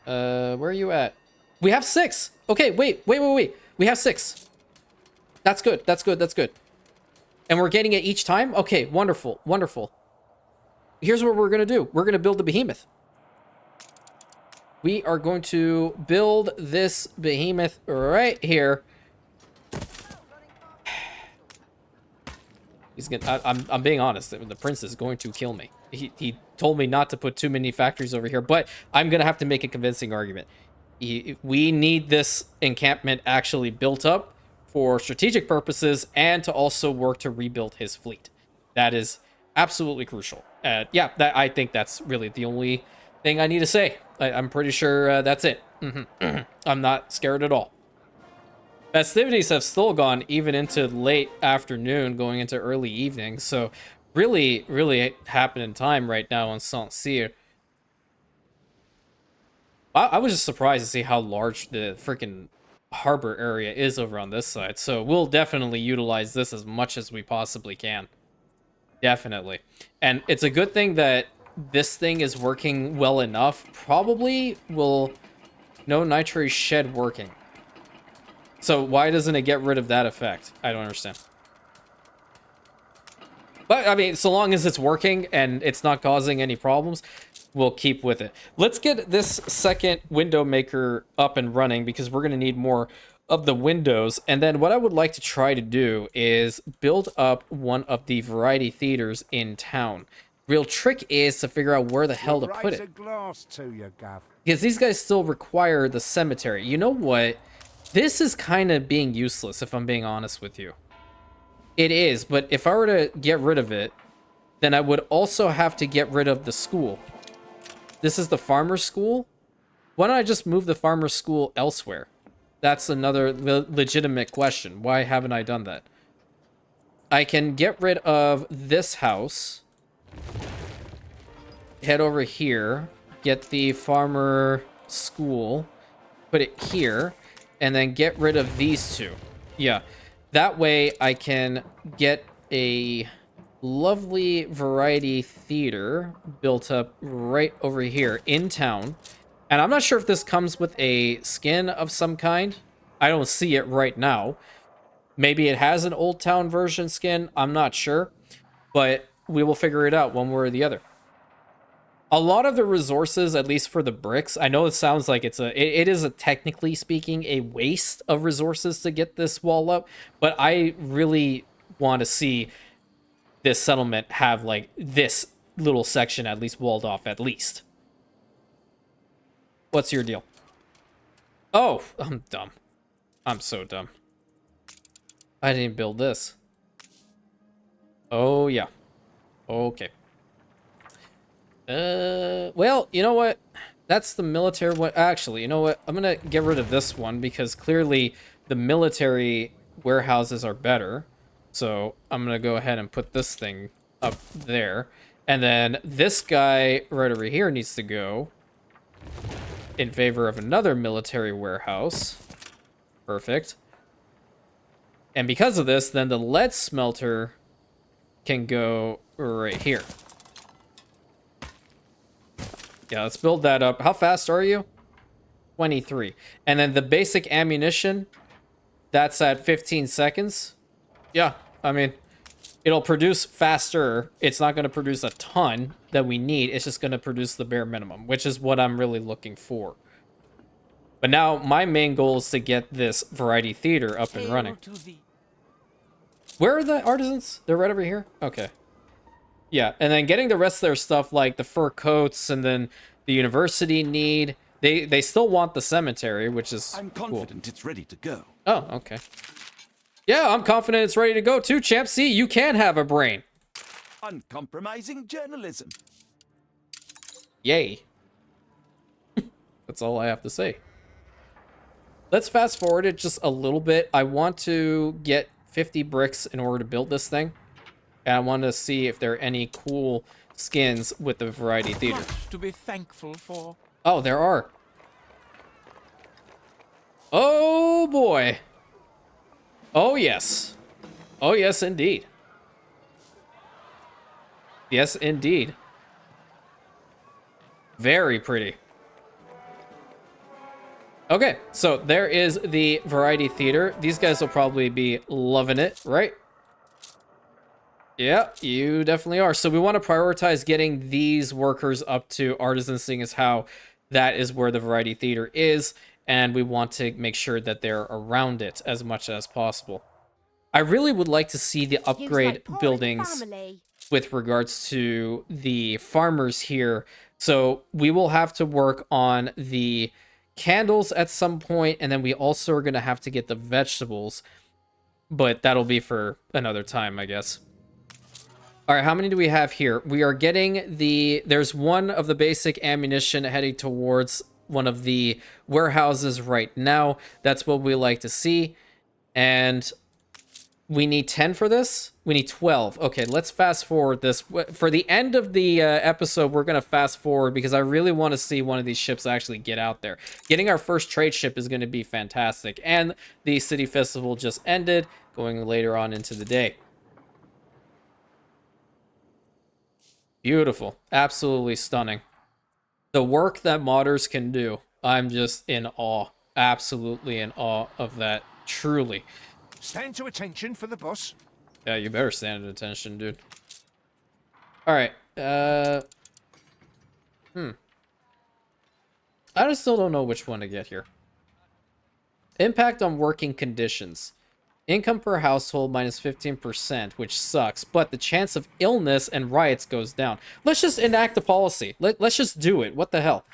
Where are you at? We have 6. Okay, wait. We have 6. That's good. That's good. That's good. And we're getting it each time? Okay, wonderful. Wonderful. Here's what we're going to do. We're going to build the behemoth. We are going to build this behemoth right here. He's gonna. I'm being honest. The prince is going to kill me. He told me not to put too many factories over here, but I'm gonna have to make a convincing argument. We need this encampment actually built up for strategic purposes and to also work to rebuild his fleet. That is absolutely crucial. Yeah, I think that's really the only thing I need to say. I'm pretty sure that's it. I'm not scared at all. Festivities have still gone even into late afternoon, going into early evening. So really happening time right now on Saint-Cyr. I was just surprised to see how large the freaking harbor area is over on this side. So we'll definitely utilize this as much as we possibly can. Definitely. And it's a good thing that this thing is working well enough. Probably will... No nitrate shed working. So why doesn't it get rid of that effect? I don't understand. But, I mean, so long as it's working and it's not causing any problems, we'll keep with it. Let's get this second window maker up and running because we're going to need more of the windows. And then what I would like to try to do is build up one of the variety theaters in town. Real trick is to figure out where the hell to put it. Because these guys still require the cemetery. You know what? This is kind of being useless, if I'm being honest with you. It is, but if I were to get rid of it, then I would also have to get rid of the school. This is the farmer's school. Why don't I just move the farmer's school elsewhere? That's another legitimate question. Why haven't I done that? I can get rid of this house. Head over here. Get the farmer school. Put it here. And then get rid of these two. Yeah. That way I can get a lovely variety theater built up right over here in town. And I'm not sure if this comes with a skin of some kind. I don't see it right now. Maybe it has an Old Town version skin. I'm not sure. But we will figure it out one way or the other. A lot of the resources, at least for the bricks, I know it sounds like it is technically speaking a waste of resources to get this wall up, but I really want to see this settlement have like this little section at least walled off at least. What's your deal? Oh, I'm dumb. I'm so dumb. I didn't build this. Oh yeah. Okay. Well, you know what? That's the military one. Actually, you know what? I'm gonna get rid of this one because clearly the military warehouses are better. So I'm gonna go ahead and put this thing up there. And then this guy right over here needs to go in favor of another military warehouse. Perfect. And because of this, then the lead smelter can go right here. Yeah, let's build that up. How fast are you? 23. And then the basic ammunition, that's at 15 seconds. Yeah, I mean, It'll produce faster. It's not going to produce a ton that we need. It's just going to produce the bare minimum, which is what I'm really looking for. But now my main goal is to get this variety theater up and running. Where are the artisans? They're right over here? Okay. Yeah, and then getting the rest of their stuff, like the fur coats and then the university need. They still want the cemetery, which is I'm confident it's ready to go. Oh, okay. Yeah, I'm confident it's ready to go too, champ. See, you can have a brain. Uncompromising journalism. Yay. That's all I have to say. Let's fast forward it just a little bit. I want to get 50 bricks in order to build this thing. And I want to see if there are any cool skins with the variety theater. Much to be thankful for. Oh, there are. Oh, boy. Oh, yes. Oh, yes, indeed. Yes, indeed. Very pretty. Okay, so there is the variety theater. These guys will probably be loving it, right? Yeah, you definitely are. So we want to prioritize getting these workers up to artisans, seeing as how that is where the variety theater is, and we want to make sure that they're around it as much as possible. I really would like to see the upgrade buildings with regards to the farmers here. So we will have to work on the candles at some point, and then we also are going to have to get the vegetables, but that'll be for another time, I guess. All right, how many do we have here? We are getting there's one of the basic ammunition heading towards one of the warehouses right now. That's what we like to see. And we need 10 for this. We need 12. Okay, let's fast forward this. For the end of the episode, we're going to fast forward because I really want to see one of these ships actually get out there. Getting our first trade ship is going to be fantastic. And the city festival just ended, going later on into the day. Beautiful. Absolutely stunning. The work that modders can do, I'm just in awe. Absolutely in awe of that. Truly. Stand to attention for the boss. Yeah, you better stand at attention, dude. Alright. I just still don't know which one to get here. Impact on working conditions. Income per household minus 15%, which sucks, but the chance of illness and riots goes down. Let's just enact a policy. Let's just do it. What the hell?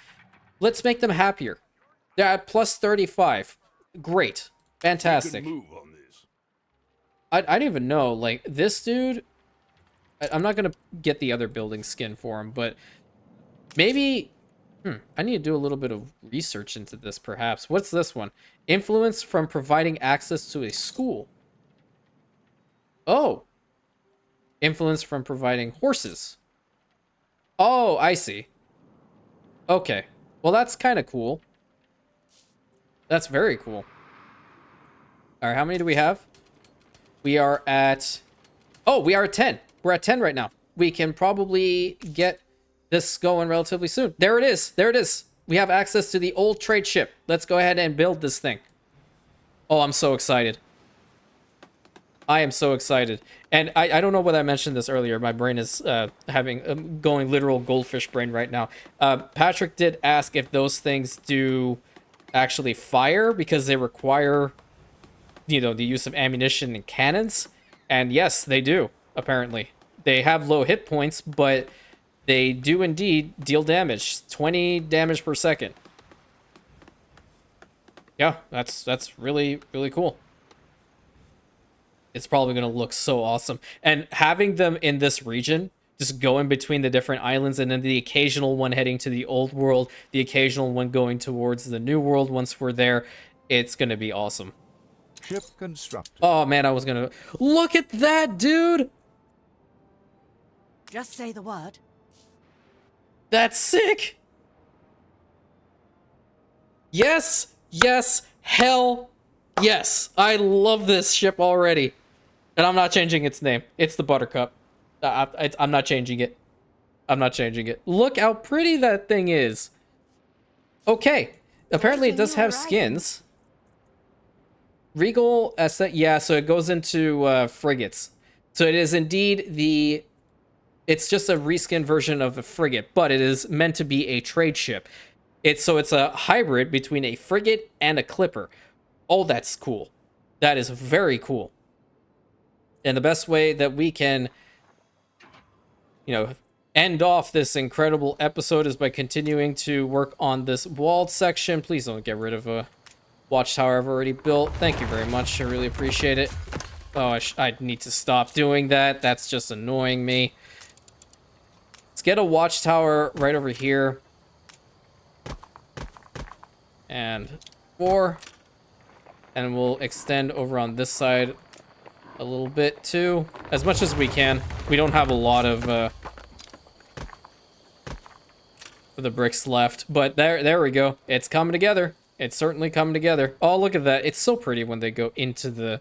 Let's make them happier. They're at plus 35. Great. Fantastic. Move on this. I don't even know. Like, this dude... I'm not going to get the other building skin for him, but maybe... I need to do a little bit of research into this, perhaps. What's this one? Influence from providing access to a school. Oh. Influence from providing horses. Oh, I see. Okay. Well, that's kind of cool. That's very cool. All right, how many do we have? We are at... Oh, we are at 10. We're at 10 right now. We can probably get this going relatively soon. There it is. There it is. We have access to the old trade ship. Let's go ahead and build this thing. Oh, I'm so excited. I am so excited. And I don't know whether I mentioned this earlier. My brain is going literal goldfish brain right now. Patrick did ask if those things do actually fire because they require, you know, the use of ammunition and cannons. And yes, they do, apparently. They have low hit points, but they do indeed deal damage. 20 damage per second. Yeah, that's really, really cool. It's probably going to look so awesome. And having them in this region, just going between the different islands, and then the occasional one heading to the old world, the occasional one going towards the new world once we're there, it's going to be awesome. Ship constructed. Oh, man, I was going to... Look at that, dude! Just say the word. That's sick! Yes! Yes! Hell yes! I love this ship already. And I'm not changing its name. It's the Buttercup. I'm not changing it. I'm not changing it. Look how pretty that thing is. Okay. Apparently it does have skins. Regal, yeah, so it goes into frigates. So it is indeed it's just a reskin version of a frigate, but it is meant to be a trade ship. It's a hybrid between a frigate and a clipper. Oh, that's cool. That is very cool. And the best way that we can, end off this incredible episode is by continuing to work on this walled section. Please don't get rid of a watchtower I've already built. Thank you very much. I really appreciate it. Oh, I need to stop doing that. That's just annoying me. Let's get a watchtower right over here. And 4. And we'll extend over on this side a little bit too. As much as we can. We don't have a lot of the bricks left. But there we go. It's coming together. It's certainly coming together. Oh, look at that. It's so pretty when they go into the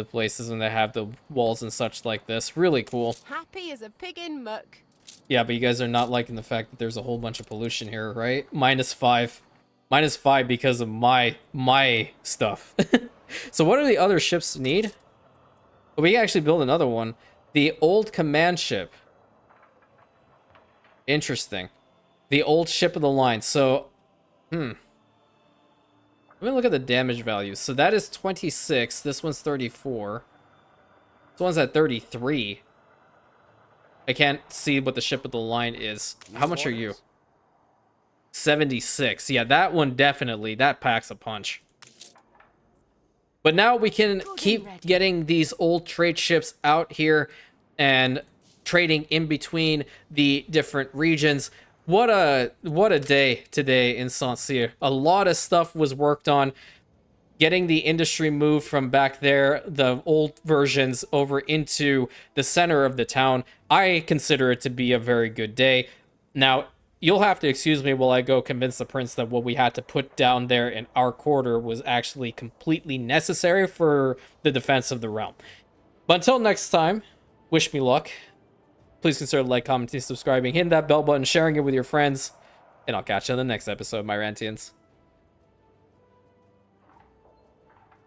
places and they have the walls and such like this. Really cool. Happy as a pig in muck. Yeah, but you guys are not liking the fact that there's a whole bunch of pollution here, right? -5. -5 because of my stuff. So what do the other ships need? We can actually build another one. The old command ship. Interesting. The old ship of the line. So, let me look at the damage values. So that is 26. This one's 34. This one's at 33. I can't see what the ship of the line is. How much are you? 76. Yeah, that one definitely. That packs a punch. But now we can keep getting these old trade ships out here and trading in between the different regions. What a day today in Saint-Cyr. A lot of stuff was worked on. Getting the industry moved from back there, the old versions, over into the center of the town. I consider it to be a very good day. Now, you'll have to excuse me while I go convince the prince that what we had to put down there in our quarter was actually completely necessary for the defense of the realm. But until next time, wish me luck. Please consider like, commenting, subscribing, hitting that bell button, sharing it with your friends, and I'll catch you in the next episode, my Rantians.